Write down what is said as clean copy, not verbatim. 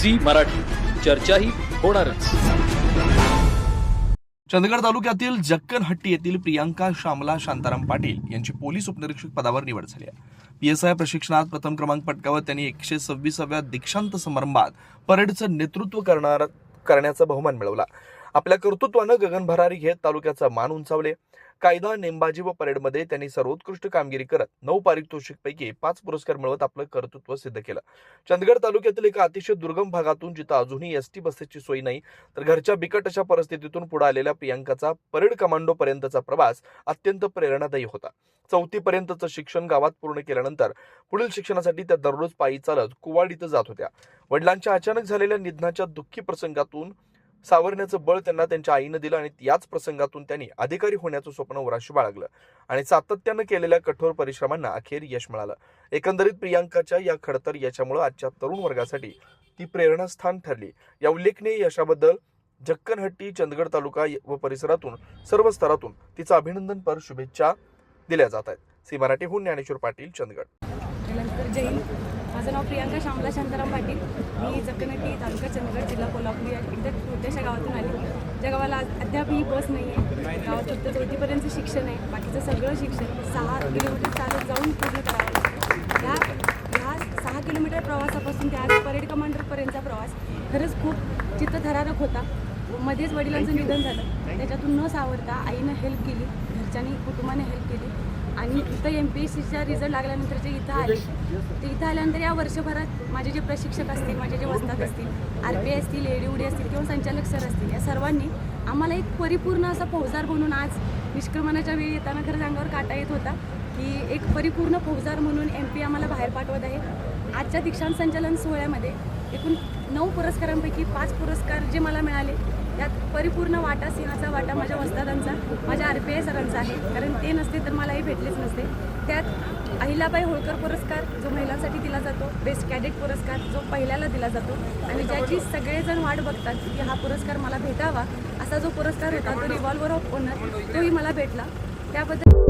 Zee Marathi, चर्चा ही होणारच। चंदगड तालुक्यातील जक्कनहट्टी येथील प्रियांका श्यामला शांताराम पाटील यांची पोलीस उपनिरीक्षक पदावर निवड झाली आहे। PSI प्रशिक्षणात प्रथम क्रमांक पटकावत त्यांनी 126व्या दीक्षांत समारंभात परेडचं नेतृत्व करण्याचा बहुमान मिळवला। आपल्या कर्तृत्वानं गगनभरारी घेत तालुक्याचा मान उंचावले। कायदा, नेमबाजी व परेडमध्ये त्यांनी सर्वोत्कृष्ट कामगिरी करत 9 पारितोषिकपैकी 5 पुरस्कार मिळवत आपलं कर्तृत्व सिद्ध केलं। चंदगड तालुक्यातील एका अतिशय दुर्गम भागातून जिथं अजूनही ST बसेसची सोय नाही, तर घरच्या बिकट अशा परिस्थितीतून पुढे आलेल्या प्रियांकाचा परेड कमांडो पर्यंतचा प्रवास अत्यंत प्रेरणादायी होता। 4थी पर्यंतचं शिक्षण गावात पूर्ण केल्यानंतर पुढील शिक्षणासाठी त्या दररोज पायी चालत कुवाड इथं जात होत्या। वडिलांच्या अचानक झालेल्या निधनाच्या दुःखी प्रसंगातून सावरण्याचं बळ त्यांना त्यांच्या आईनं दिलं आणि याच प्रसंगातून त्यांनी अधिकारी होण्याचं स्वप्न उराशी बाळगलं आणि सातत्यानं केलेल्या कठोर परिश्रमांना अखेर यश मिळालं। एकंदरीत प्रियांकाच्या या खडतर यशामुळे आजच्या तरुण वर्गासाठी ती प्रेरणास्थान ठरली। या उल्लेखनीय यशाबद्दल जक्कनहट्टी, चंदगड तालुका व परिसरातून सर्व स्तरातून तिचं अभिनंदनपर शुभेच्छा दिल्या जात आहेत। सी मराठीहून ज्ञानेश्वर पाटील, चंदगड। जय हिंद। माझं नाव प्रियांका श्यामला शांताराम पाटील। मी जक्कनहट्टी तालुका, चंदगड जिल्हा कोल्हापूर या एकदम छोट्याशा गावातून आली। ज्या गावाला अद्याप ही बस नाही आहे। गावात फक्त 4थीपर्यंतचं शिक्षण आहे, बाकीचं सगळं शिक्षण 6 किलोमीटर चालत जाऊन पूर्ण करावं लागतं। ह्या 6 किलोमीटर प्रवासापासून ते आज परेड कमांडरपर्यंतचा प्रवास खरंच खूप चित्तथरारक होता। मध्येच वडिलांचं निधन झालं, त्याच्यातून न सावरता आईनं हेल्प केली, घरच्यांनी कुटुंबाने हेल्प केली आणि इथं MPSCचा रिझल्ट लागल्यानंतर जे इथं आले, ते इथं आल्यानंतर या वर्षभरात माझे जे प्रशिक्षक असतील, माझे जे वस्ताद असतील, RPI असतील, ADUD असतील किंवा संचालक सर असतील, या सर्वांनी आम्हाला एक परिपूर्ण असा फौजदार म्हणून आज निष्क्रमणाच्या वेळी येताना खरंच अंगावर काटा येत होता की एक परिपूर्ण फौजदार म्हणून MP आम्हाला बाहेर पाठवत आहे। आजच्या दीक्षांत संचलन सोहळ्यामध्ये एकूण 9 पुरस्कारांपैकी 5 पुरस्कार जे मला मिळाले, त्यात परिपूर्ण वाटा, सिंहाचा वाटा माझ्या वस्तादांचा, माझ्या RPI सरांचा आहे, कारण ते नसते तर मलाही भेटलेच नसते। त्यात अहिल्याबाई होळकर पुरस्कार जो महिलांसाठी दिला जातो, बेस्ट कॅडेट पुरस्कार जो पहिल्याला दिला जातो आणि ज्याची सगळेजण वाट बघतात की हा पुरस्कार मला भेटावा, असा जो पुरस्कार होता तो रिव्हॉल्वर ऑफ ऑनर, तोही मला भेटला। त्याबद्दल